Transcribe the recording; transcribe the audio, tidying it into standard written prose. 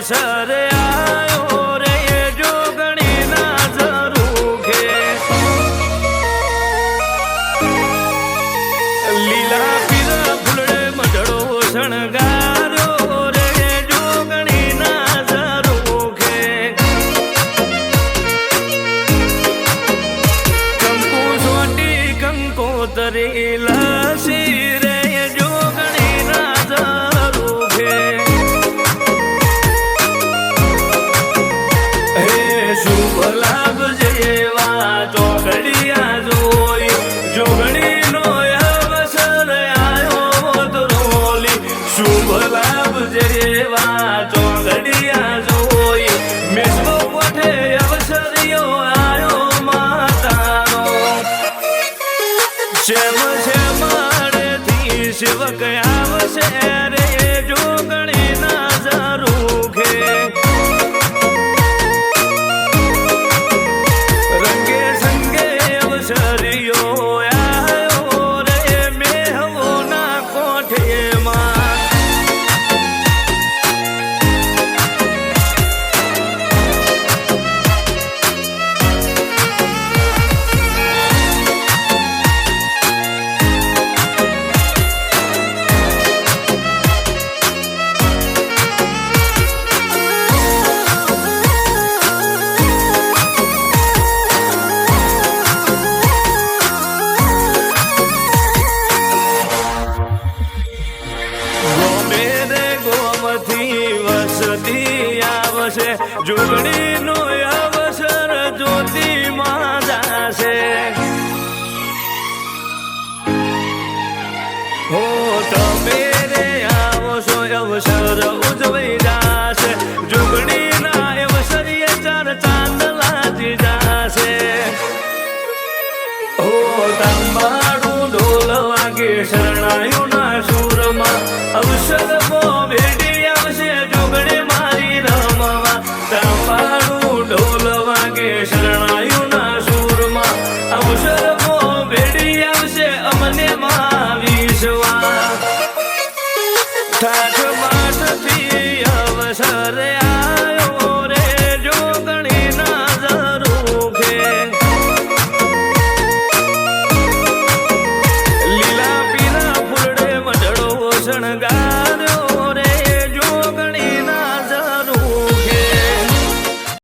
અવસર આયો રે જોગણી ના ઝરૂખે લીલા પીળા ફૂલડે મઢડો શણગાર્યો રે જોગણી ના ઝરૂખે કંકુ સોટી કંકોતરી લાસી રે જોગણી ના ઝરૂખે શુભ લાભ જેવા ચોકડિયા જોઈ જોગણી નો અવસર આયો ધરોલી શુભ લાભ જેવા ચોકડિયા જોઈ મેસબો પઠે અવસરિયો આયો માતાનો શ્યામ શ્યામાળેથી સેવક આવશે રે જોગણી ના ઝરૂખે વસતી આવશે જોગણી નો અવસર જ્યોતિ માં જાશે હો તમે રે આવશો અવસર ઉજવાઈ જાશે જોગણી ના અવસર ચાર ચાંદ લાજી જાશે હો તાંબાડું ઢોલ વાગે શરણાયું ના સુરમાં અવસર ભેડી આવશે જોગણી મારી રમવા તાંબાડું ઢોલ વાગે શરણાયું ના સુરમાં અવસર ભેડી આવશે અમને માં વિશ્વા ઠાઠ માઠથી અવસર